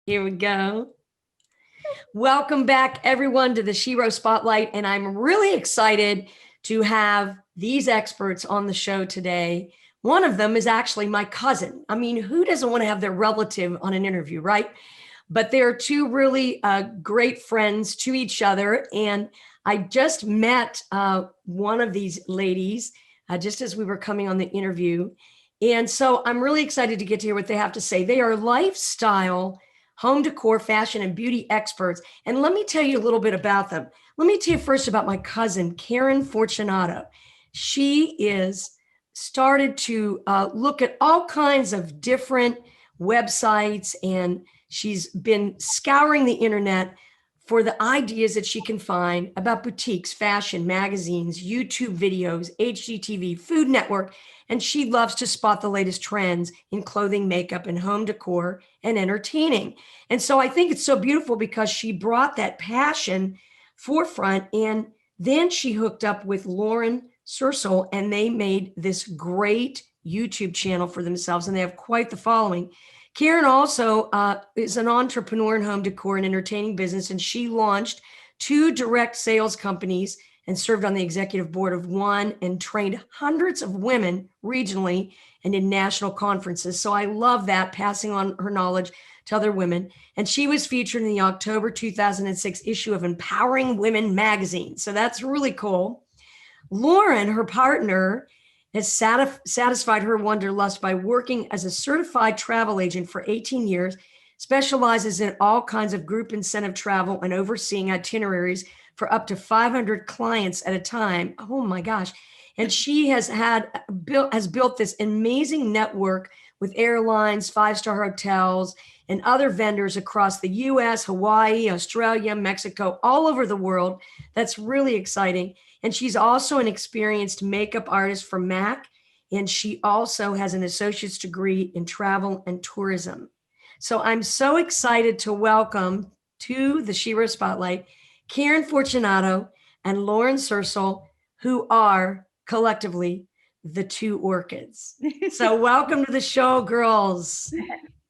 Here we go. Welcome back, everyone, to the Shiro Spotlight. And I'm really excited to have these experts on the show today. One of them is actually my cousin. I mean, who doesn't want to have their relative on an interview, right? But they're two really great friends to each other. And I just met one of these ladies just as we were coming on the interview. And so I'm really excited to get to hear what they have to say. They are lifestyle, home decor, fashion, and beauty experts. And let me tell you a little bit about them. Let me tell you first about my cousin, Karen Fortunato. She is started to look at all kinds of different websites, and she's been scouring the internet for the ideas that she can find about boutiques, fashion, magazines, YouTube videos, HGTV, Food Network, and she loves to spot the latest trends in clothing, makeup, and home decor and entertaining. And so I think it's so beautiful because she brought that passion forefront, and then she hooked up with Lauren Cercel, and they made this great YouTube channel for themselves, and they have quite the following. Karen also is an entrepreneur in home decor and entertaining business, and she launched 2 direct sales companies and served on the executive board of one and trained hundreds of women regionally and in national conferences. So I love that, passing on her knowledge to other women. And she was featured in the October 2006 issue of Empowering Women magazine. So that's really cool. Lauren, her partner, has satisfied her wanderlust by working as a certified travel agent for 18 years, specializes in all kinds of group incentive travel and overseeing itineraries for up to 500 clients at a time. Oh my gosh. And she has built this amazing network with airlines, 5-star hotels, and other vendors across the US, Hawaii, Australia, Mexico, all over the world. That's really exciting. And she's also an experienced makeup artist for MAC. And she also has an associate's degree in travel and tourism. So I'm so excited to welcome to the Shiro Spotlight, Karen Fortunato and Lauren Cercel, who are collectively the 2 Orchids. So welcome to the show, girls.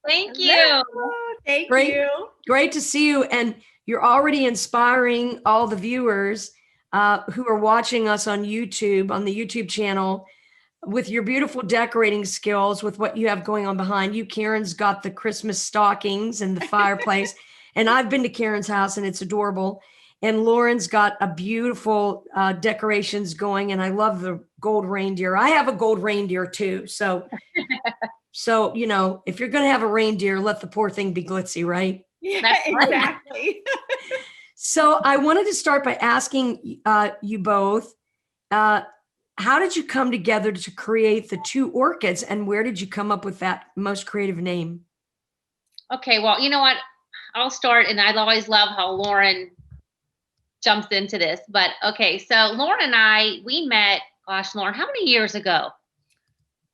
Thank you. Hello. Thank you. Great to see you. And you're already inspiring all the viewers who are watching us on YouTube, on the YouTube channel, with your beautiful decorating skills, with what you have going on behind you. Karen's got the Christmas stockings and the fireplace. And I've been to Karen's house and it's adorable. And Lauren's got a beautiful decorations going. And I love the gold reindeer. I have a gold reindeer too. So, you know, if you're going to have a reindeer, let the poor thing be glitzy, right? Yeah, exactly. So I wanted to start by asking you both, how did you come together to create the 2 Orchids, and where did you come up with that most creative name? Okay, well, you know what? I'll start, and I always love how Lauren jumps into this. But okay, so Lauren and I, we met, gosh, Lauren, how many years ago?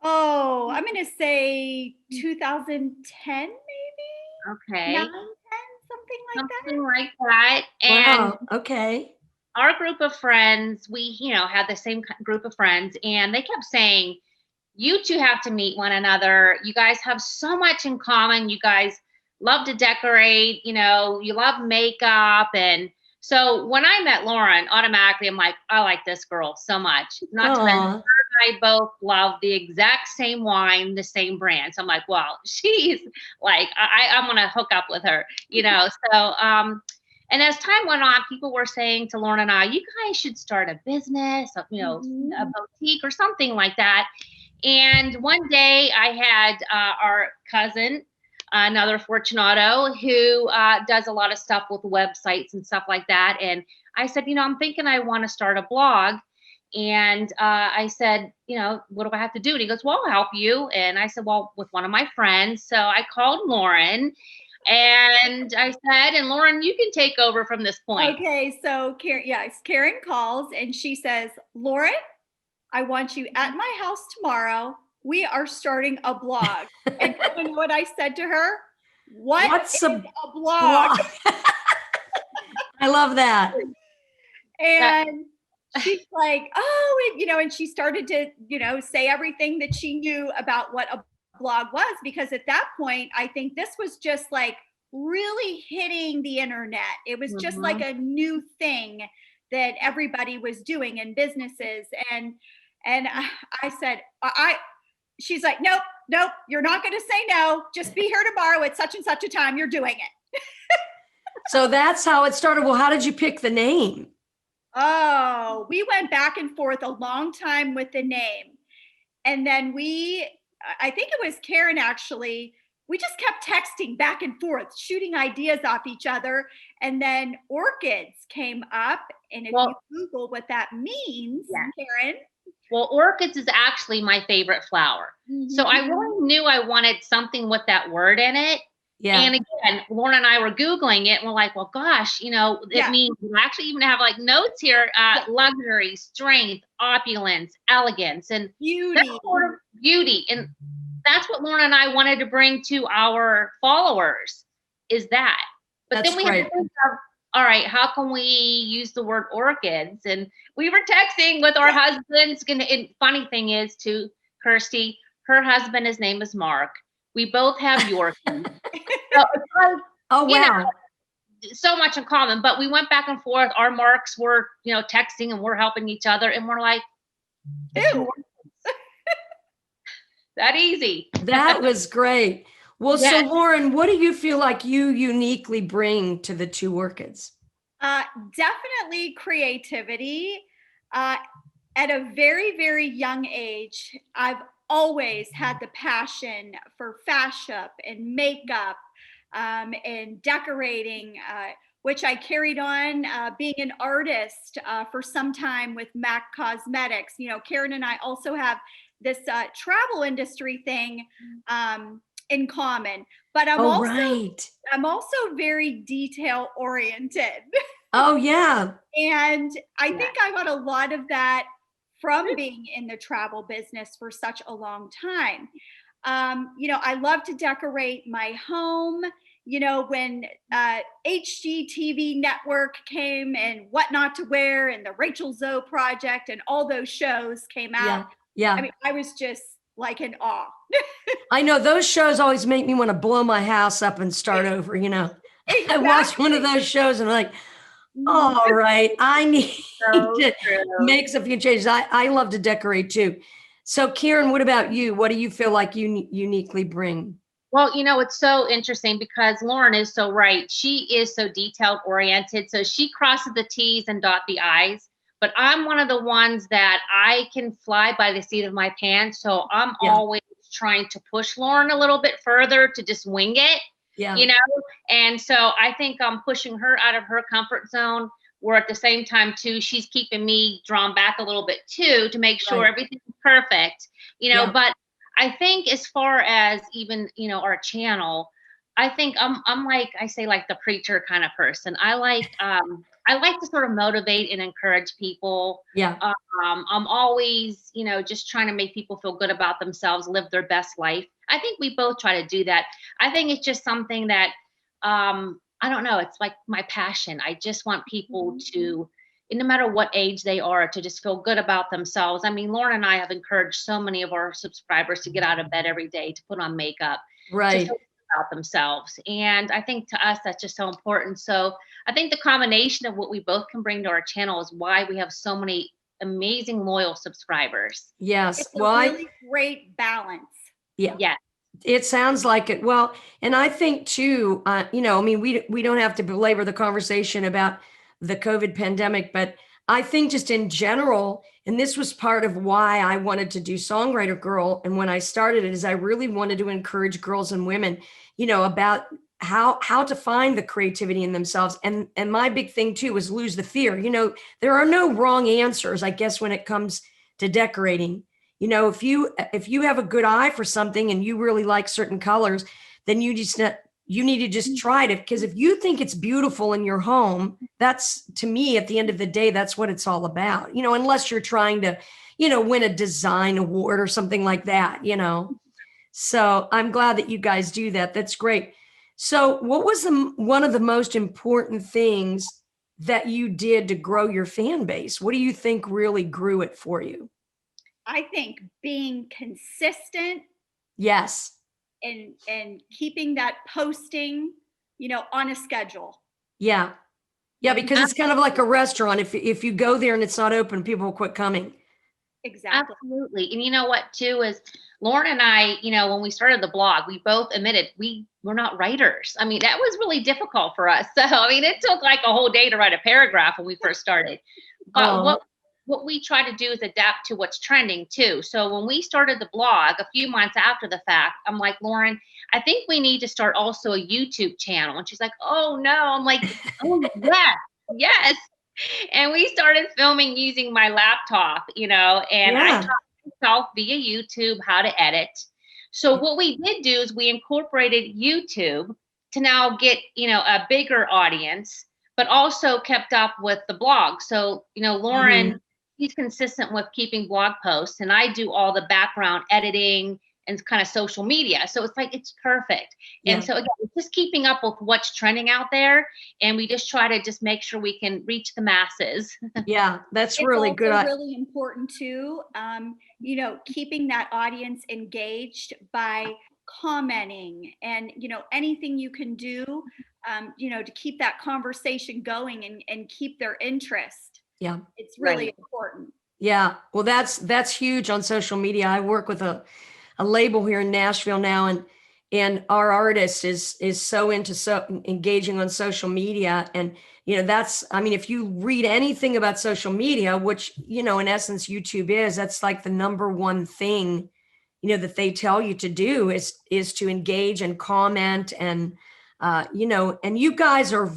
Oh, I'm going to say 2010, maybe? Okay. 9, 10, something like Something like that. And Wow, okay. our group of friends, we, had the same group of friends, and they kept saying, you 2 have to meet one another. You guys have so much in common. You guys love to decorate, you love makeup. And so when I met Lauren, automatically I'm like, I like this girl so much. Not to mention, her and I both love the exact same wine, the same brand. So I'm like, well, she's like, I'm going to hook up with her, So, and as time went on, people were saying to Lauren and I, you guys should start a business, a boutique or something like that. And one day I had our cousin, another Fortunato, who does a lot of stuff with websites and stuff like that. And I said, I'm thinking I want to start a blog. And I said, what do I have to do? And he goes, well, I'll help you. And I said, well, with one of my friends. So I called Lauren. And I said, and Lauren, you can take over from this point. Okay, so Karen calls and she says, Lauren, I want you at my house tomorrow. We are starting a blog. And you know what I said to her? What's a blog? I love that. And she's like, oh, and she started to, say everything that she knew about what a blog was, because at that point, I think this was just like really hitting the internet. It was just like a new thing that everybody was doing in businesses. And I said, she's like, nope, nope, you're not going to say no. Just be here tomorrow at such and such a time. You're doing it. So that's how it started. Well, how did you pick the name? Oh, we went back and forth a long time with the name. And then I think it was Karen actually, we just kept texting back and forth, shooting ideas off each other. And then Orchids came up. And if you Google what that means, Karen. Well, orchids is actually my favorite flower. So I really knew I wanted something with that word in it. Yeah. And again, Lauren and I were Googling it and we're like, well, gosh, it means we actually even have like notes here, luxury, strength, opulence, elegance, and beauty. Beauty. And that's what Lauren and I wanted to bring to our followers is that. But then we had to think of, all right, how can we use the word orchids? And we were texting with our husbands. And funny thing is, too, Kirsti, her husband, his name is Mark. We both have Yorkies. So oh, wow. So much in common. But we went back and forth. Our Marks were, texting and we're helping each other. And we're like, ew. That easy. That was great. Well, so Lauren, what do you feel like you uniquely bring to the two orchids? Definitely creativity. At a very, very young age, I've always had the passion for fashion and makeup and decorating, which I carried on being an artist for some time with MAC Cosmetics. Karen and I also have this travel industry thing in common, but I'm also very detail oriented. Oh yeah. And I think I got a lot of that from being in the travel business for such a long time. I love to decorate my home. When HGTV Network came and What Not to Wear and the Rachel Zoe Project and all those shows came out. Yeah. I mean, I was just like in awe. I know those shows always make me want to blow my house up and start over, Exactly. I watched one of those shows and I'm like, all right, I need to make a few changes. I love to decorate too. So Karen, what about you? What do you feel like you uniquely bring? Well, it's so interesting because Lauren is so right. She is so detailed oriented. So she crosses the T's and dot the I's. But I'm one of the ones that I can fly by the seat of my pants. So I'm always trying to push Lauren a little bit further to just wing it. Yeah. And so I think I'm pushing her out of her comfort zone, where at the same time too, she's keeping me drawn back a little bit too, to make sure everything's perfect, but I think as far as even, our channel, I think I'm like, I say like the preacher kind of person. I like to sort of motivate and encourage people. Yeah. I'm always, just trying to make people feel good about themselves, live their best life. I think we both try to do that. I think it's just something that, I don't know, it's like my passion. I just want people to, no matter what age they are, to just feel good about themselves. I mean, Lauren and I have encouraged so many of our subscribers to get out of bed every day, to put on makeup, to feel good about themselves. And I think to us, that's just so important. So I think the combination of what we both can bring to our channel is why we have so many amazing, loyal subscribers. Yes. It's a really great balance. Yeah. Yeah. It sounds like it. Well, and I think too, I mean, we don't have to belabor the conversation about the COVID pandemic, but I think just in general, and this was part of why I wanted to do Songwriter Girl. And when I started it, is I really wanted to encourage girls and women, about how to find the creativity in themselves. And my big thing too was lose the fear. There are no wrong answers, I guess, when it comes to decorating. If you have a good eye for something and you really like certain colors, then you need to just try it. Because if you think it's beautiful in your home, that's, to me, at the end of the day, that's what it's all about. Unless you're trying to, win a design award or something like that, So I'm glad that you guys do that. That's great. So what was one of the most important things that you did to grow your fan base? What do you think really grew it for you? I think being consistent. Yes. And keeping that posting on a schedule. Yeah. Yeah, because it's kind of like a restaurant. If you go there and it's not open, people will quit coming. Exactly. Absolutely. And you know what, too, is Lauren and I, when we started the blog, we both admitted we're not writers. I mean, that was really difficult for us. So, I mean, it took like a whole day to write a paragraph when we first started. But Oh. what we try to do is adapt to what's trending too. So when we started the blog a few months after the fact, I'm like, Lauren, I think we need to start also a YouTube channel. And she's like, oh no. I'm like, oh yes, yes. And we started filming using my laptop, and I Yeah. taught myself via YouTube how to edit. So what we did do is we incorporated YouTube to now get, a bigger audience, but also kept up with the blog. So, Lauren, he's consistent with keeping blog posts, and I do all the background editing and kind of social media. So it's like, it's perfect. Yeah. And so again, it's just keeping up with what's trending out there. And we just try to just make sure we can reach the masses. Yeah, that's It's really also good. really important too, keeping that audience engaged by commenting and, anything you can do, to keep that conversation going and keep their interest. Yeah. It's really Right. important. Yeah. Well, that's huge on social media. I work with a label here in Nashville now, and our artist is so into engaging on social media. And I mean, if you read anything about social media, which in essence YouTube is, that's like the number one thing that they tell you to do is to engage and comment. And and you guys are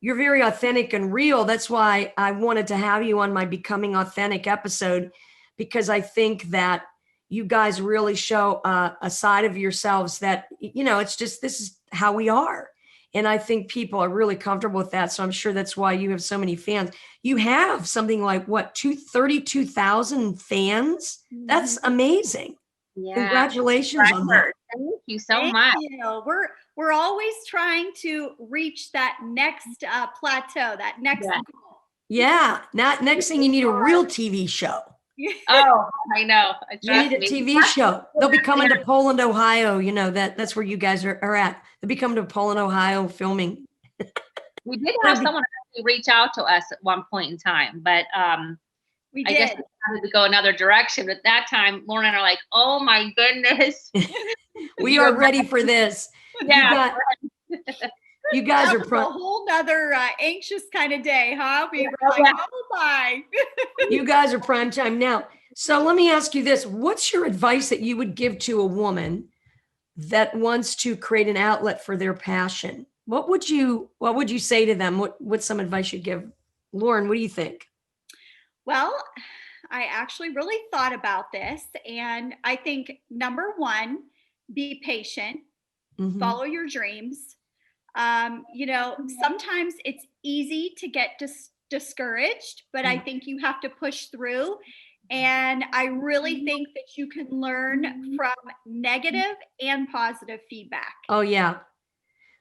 you're very authentic and real. That's why I wanted to have you on my Becoming Authentic episode, because I think that you guys really show a side of yourselves that, it's just, this is how we are. And I think people are really comfortable with that. So I'm sure that's why you have so many fans. You have something like 32,000 fans. That's amazing. Yeah. Congratulations on that. Thank you so Thank much. you. We're always trying to reach that next plateau, that next goal. Yeah. Next thing, you need a real TV show. Oh, I know. You need a TV show. They'll be coming to Poland, Ohio. That's where you guys are at. They'll be coming to Poland, Ohio, filming. We did have someone actually reach out to us at one point in time, but we I did. guess we decided to go another direction. At that time, Lauren and I are like, oh my goodness. We are ready for this. Yeah. You guys that are was a whole nother anxious kind of day, huh? We were like, oh my. You guys are prime time now. So let me ask you this. What's your advice that you would give to a woman that wants to create an outlet for their passion? What would you say to them? What's some advice you'd give? Lauren, what do you think? Well, I actually really thought about this, and I think number one, be patient, follow your dreams. Sometimes it's easy to get discouraged, but I think you have to push through. And I really think that you can learn from negative and positive feedback. Oh, yeah.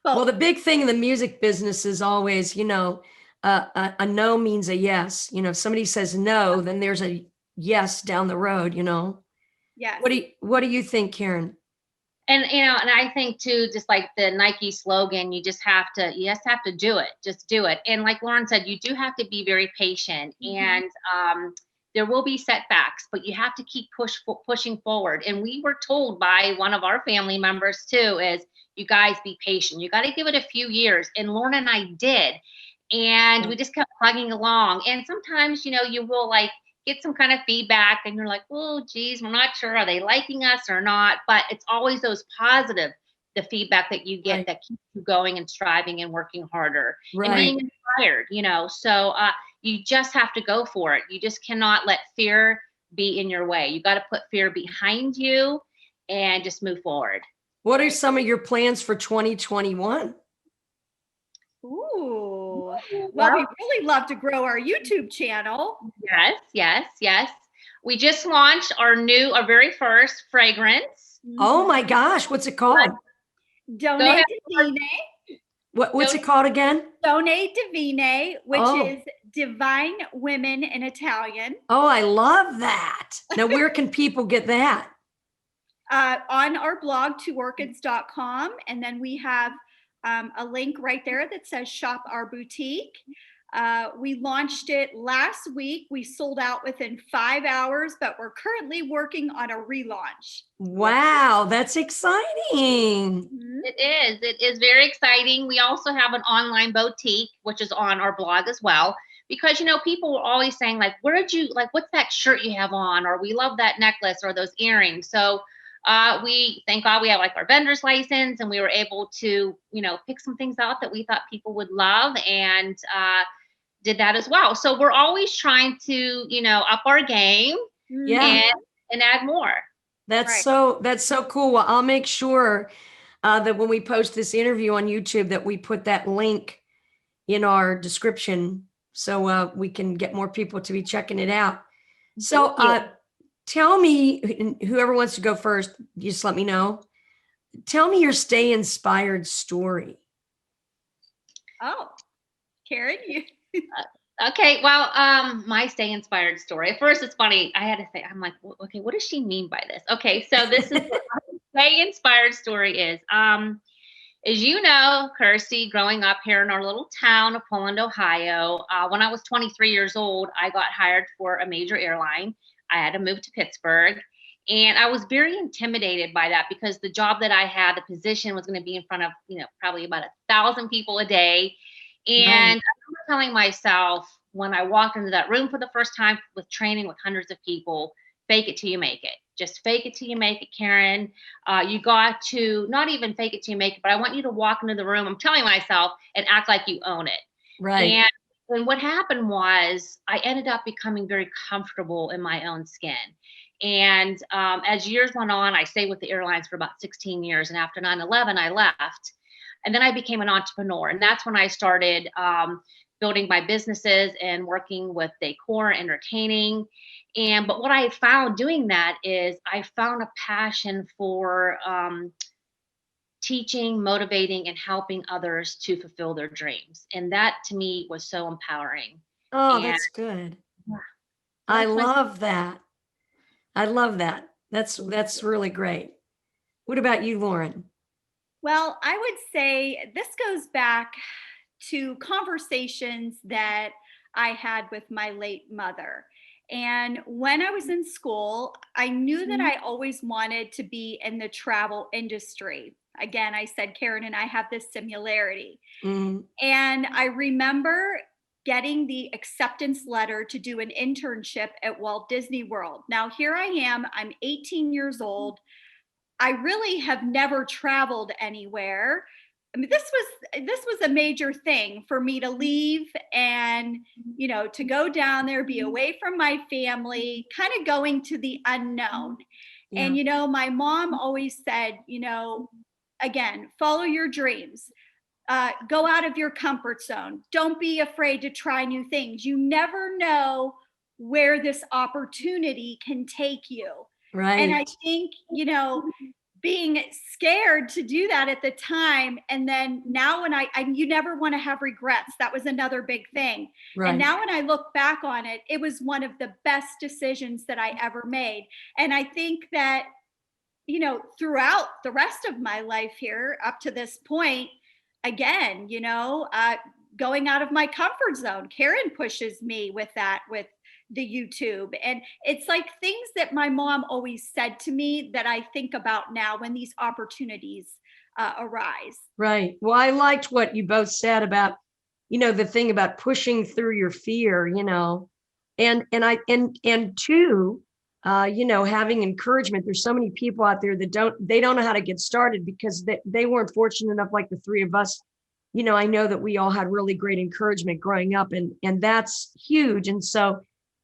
Both. Well, the big thing in the music business is always, a no means a yes. If somebody says no, then there's a yes down the road, Yes. What do you think, Karen? And and I think too, just like the Nike slogan, you just have to do it. Just do it. And like Lauren said, you do have to be very patient, and there will be setbacks, but you have to keep pushing forward. And we were told by one of our family members too, is you guys be patient. You got to give it a few years. And Lauren and I did. And we just kept plugging along. And sometimes, you will like get some kind of feedback and you're like, oh, geez, we're not sure. Are they liking us or not? But it's always those positive, the feedback that you get that keeps you going and striving and working harder and being inspired, So you just have to go for it. You just cannot let fear be in your way. You got to put fear behind you and just move forward. What are some of your plans for 2021? Ooh, well, we really love to grow our YouTube channel. Yes. We just launched our very first fragrance. Oh my gosh, what's it called? Donate Divine. What's it called again? Donate Divine, which is Divine Women in Italian. Oh, I love that. Now, where can people get that? On our blog, orchids.com. And then we have a link right there that says Shop Our Boutique. We launched it last week. We sold out within 5 hours, but we're currently working on a relaunch. Wow, that's exciting. It is very exciting. We also have an online boutique, which is on our blog as well. Because, people were always saying, like, what's that shirt you have on? Or we love that necklace or those earrings. So thank God we have like our vendor's license, and we were able to, pick some things out that we thought people would love, and did that as well. So we're always trying to, up our game and add more. That's so cool. Well, I'll make sure that when we post this interview on YouTube that we put that link in our description so we can get more people to be checking it out. So tell me, whoever wants to go first, just let me know. Tell me your stay inspired story. Oh, Karen, you. Okay, well, my stay inspired story. At first, it's funny. I had to say, I'm like, okay, what does she mean by this? Okay, so this is what my stay inspired story is. As you know, Kirsti, growing up here in our little town of Poland, Ohio, when I was 23 years old, I got hired for a major airline. I had to move to Pittsburgh. And I was very intimidated by that because the job that I had, the position was going to be in front of, probably about 1,000 people a day. And I remember telling myself when I walked into that room for the first time with training with hundreds of people, fake it till you make it. Just fake it till you make it, Karen. You got to not even fake it till you make it, but I want you to walk into the room, I'm telling myself, and act like you own it. Right. And what happened was I ended up becoming very comfortable in my own skin. And as years went on, I stayed with the airlines for about 16 years. And after 9/11, I left. And then I became an entrepreneur. And that's when I started building my businesses and working with decor, entertaining. But what I found doing that is I found a passion for teaching, motivating, and helping others to fulfill their dreams. And that to me was so empowering. Oh, that's good. Yeah, I love that. I love that. That's really great. What about you, Lauren? Well, I would say this goes back to conversations that I had with my late mother. And when I was in school, I knew that I always wanted to be in the travel industry. Again, I said, Karen and I have this similarity. Mm. And I remember getting the acceptance letter to do an internship at Walt Disney World. Now, here I am, I'm 18 years old. I really have never traveled anywhere. I mean, this was a major thing for me to leave and, to go down there, be away from my family, kind of going to the unknown. Yeah. And, my mom always said, again, follow your dreams. Go out of your comfort zone. Don't be afraid to try new things. You never know where this opportunity can take you. Right. And I think, being scared to do that at the time. And then now when you never want to have regrets. That was another big thing. Right. And now when I look back on it, it was one of the best decisions that I ever made. And I think that, throughout the rest of my life here up to this point, again, going out of my comfort zone, Karen pushes me with that, with the YouTube. And it's like things that my mom always said to me that I think about now when these opportunities arise. Right. Well, I liked what you both said about, the thing about pushing through your fear, and two, having encouragement. There's so many people out there that don't know how to get started because they weren't fortunate enough, like the three of us. I know that we all had really great encouragement growing up, and that's huge. And so,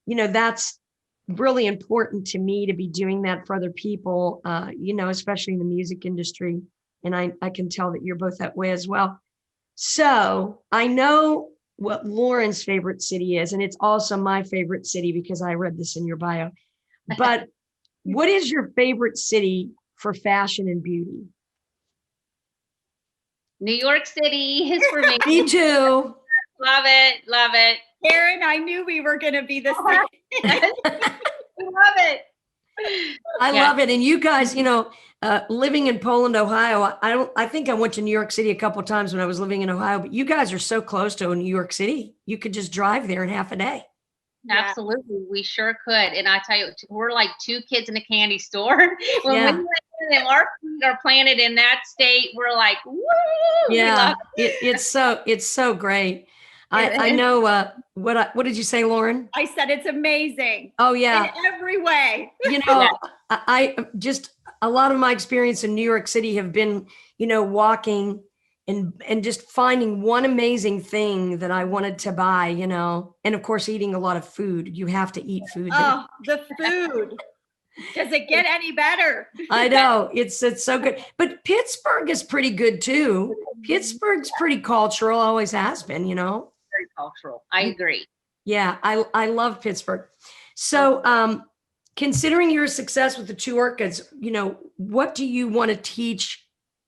that's really important to me to be doing that for other people, especially in the music industry. And I can tell that you're both that way as well. So I know what Lauren's favorite city is, and it's also my favorite city because I read this in your bio. But what is your favorite city for fashion and beauty? New York City is for me. Me too. Love it. Love it. Karen, I knew we were going to be the same. I love it. I Yeah. love it. And you guys, living in Poland, Ohio, I think I went to New York City a couple of times when I was living in Ohio, but you guys are so close to New York City. You could just drive there in half a day. Yeah. Absolutely, we sure could. And I tell you, we're like two kids in a candy store. When we Yeah. went in and our feet are planted in that state, we're like, woo! We Yeah. love It's so great. I It is. know, what did you say, Lauren? I said it's amazing Oh in yeah. every way. Yeah. I just, a lot of my experience in New York City have been, walking and just finding one amazing thing that I wanted to buy, and of course eating a lot of food. You have to eat food there. Oh, the food. Does it get any better? I know it's so good, but Pittsburgh is pretty good too. Pittsburgh's pretty cultural, always has been, Very cultural. I agree. Yeah, I love Pittsburgh. So, considering your success with the two orchids, what do you want to teach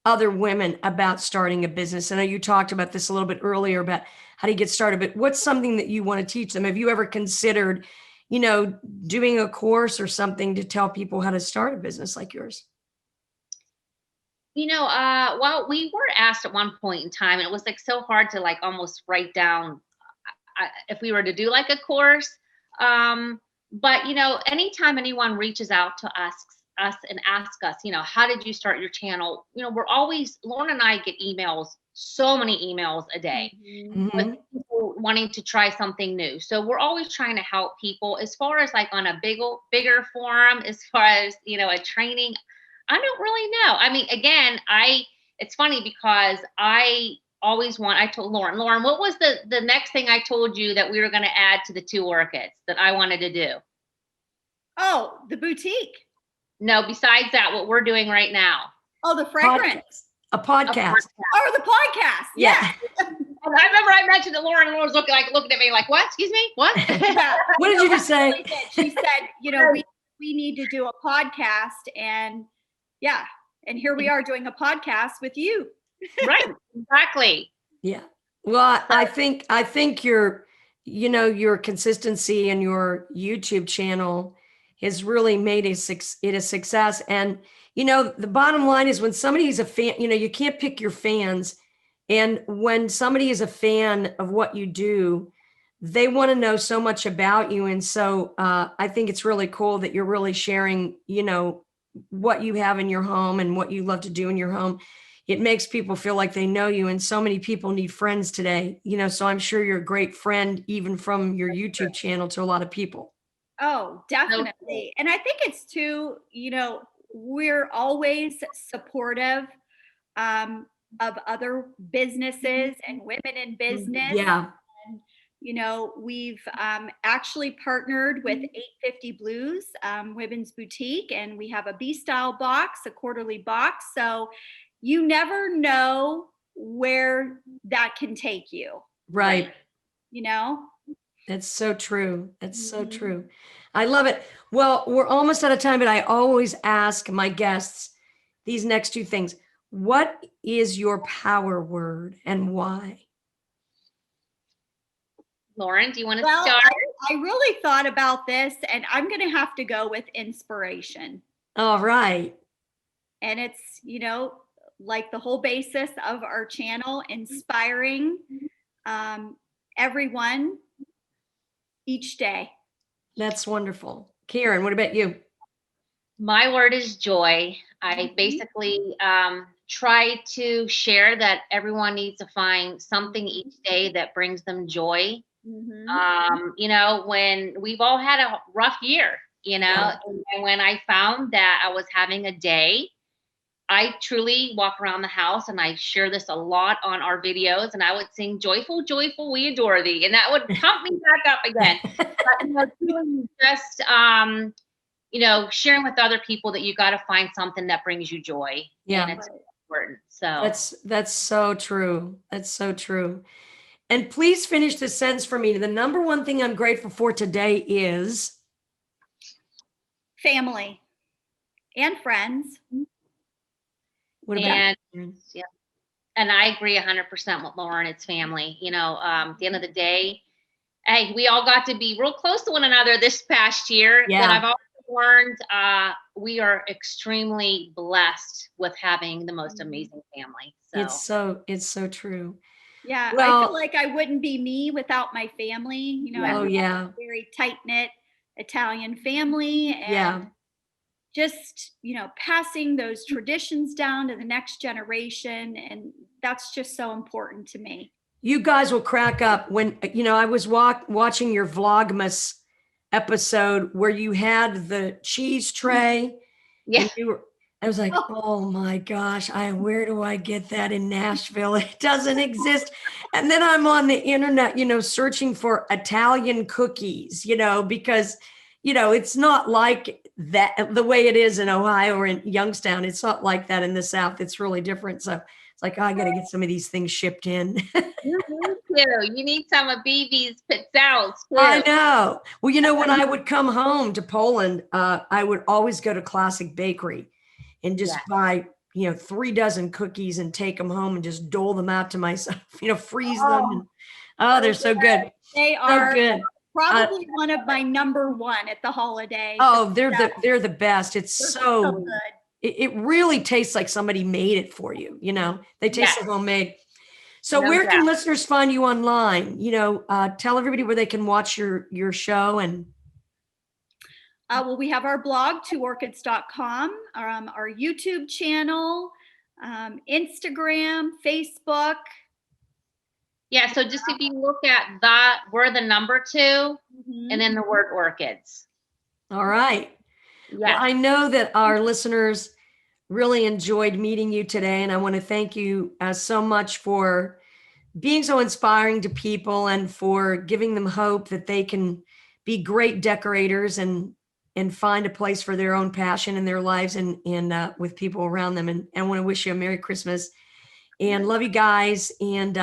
other women about starting a business? I know you talked about this a little bit earlier about how to get started, but what's something that you want to teach them? Have you ever considered, doing a course or something to tell people how to start a business like yours? Well, we were asked at one point in time, and it was like so hard to like almost write down if we were to do like a course. But anytime anyone reaches out to us and ask us, how did you start your channel? We're always, Lauren and I get emails, so many emails a day Mhm. Mhm. with people wanting to try something new. So we're always trying to help people as far as like on a bigger forum, as far as, a training. I don't really know. I mean, again, it's funny because I told Lauren, what was the next thing I told you that we were going to add to the two orchids that I wanted to do? Oh, the boutique. No, besides that, what we're doing right now. Oh, the fragrance. A podcast. Oh, the podcast. Yeah. And I remember I mentioned to Lauren, and Lauren was looking at me like, what? Excuse me? What? Yeah. What did you just say? Really did. She said, we need to do a podcast, and yeah, and here we are doing a podcast with you. Right, exactly. Yeah. Well, I think your consistency and your YouTube channel has really made it a success. And the bottom line is when somebody's a fan, you can't pick your fans. And when somebody is a fan of what you do, they want to know so much about you. And so I think it's really cool that you're really sharing, what you have in your home and what you love to do in your home. It makes people feel like they know you. And so many people need friends today, so I'm sure you're a great friend, even from your YouTube channel, to a lot of people. Oh, definitely. And I think it's too, we're always supportive of other businesses and women in business. Yeah. We've actually partnered with 850 Blues Women's Boutique, and we have a B-style box, a quarterly box. So you never know where that can take you. Right. That's so true. That's so Mhm. true. I love it. Well, we're almost out of time, but I always ask my guests these next two things. What is your power word and why? Lauren, do you want to Well, start? I really thought about this, and I'm going to have to go with inspiration. All right. And it's, like the whole basis of our channel, inspiring everyone each day. That's wonderful. Karen, what about you? My word is joy. I basically try to share that everyone needs to find something each day that brings them joy. When we've all had a rough year, Yeah. and when I found that I was having a day, I truly walk around the house, and I share this a lot on our videos, and I would sing joyful, joyful, we adore thee. And that would pump me back up again. But, truly just, sharing with other people that you got to find something that brings you joy. Yeah. And it's important. So That's so true. That's so true. And please finish this sentence for me. The number one thing I'm grateful for today is family and friends. what about and I agree 100% with Lauren. It's family. At the end of the day, hey, we all got to be real close to one another this past year. Yeah. But I've always Capricorns, we are extremely blessed with having the most amazing family. So It's so true. Yeah, I feel Well, like I wouldn't be me without my family. You know, I Yeah. oh grew up yeah, in a very tight-knit Italian family, yeah. and just, you know, passing those traditions down to the next generation. And that's just so important to me. You guys will crack up when, I was watching your Vlogmas episode where you had the cheese tray yeah, and I was like, Oh, oh my gosh, where do I get that in Nashville? It doesn't exist. And then I'm on the internet, searching for Italian cookies, because, it's not like that the way it is in Ohio or in Youngstown. It's not like that in the South. It's really different. So it's like, I got to get some of these things shipped in. you need to. You need some of BB's pizzelles I too. know. Well, when I would come home to Poland, I would always go to Classic Bakery and just Yeah. buy, 3 dozen cookies and take them home and just dole them out to myself, freeze them. oh, And, oh, they're so good. they So are good. probably one of my number one at the holiday. Oh, they're the best. It's They're so, good. it really tastes like somebody made it for you. They taste Yes. so homemade. So No where can doubt. listeners find you online? Tell everybody where they can watch your show and. Well, we have our blog, twoorchids.com, our YouTube channel, Instagram, Facebook. Yeah, so just if you look at that, we're the number 2, and then the word orchids. All right. Well, Yeah. I know that our listeners really enjoyed meeting you today, and I want to thank you so much for being so inspiring to people and for giving them hope that they can be great decorators and find a place for their own passion in their lives and with people around them. And I want to wish you a Merry Christmas and love you guys and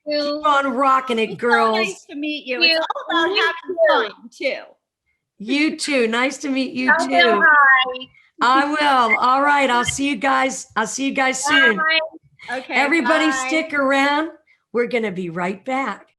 keep on rocking it, It's girls. so nice to meet you. You- It's all about you having too. fun too. You too. Nice to meet you Tell Bill too. hi. I will. All right. I'll see you guys soon. Bye. Okay. Everybody bye. stick around. We're going to be right back.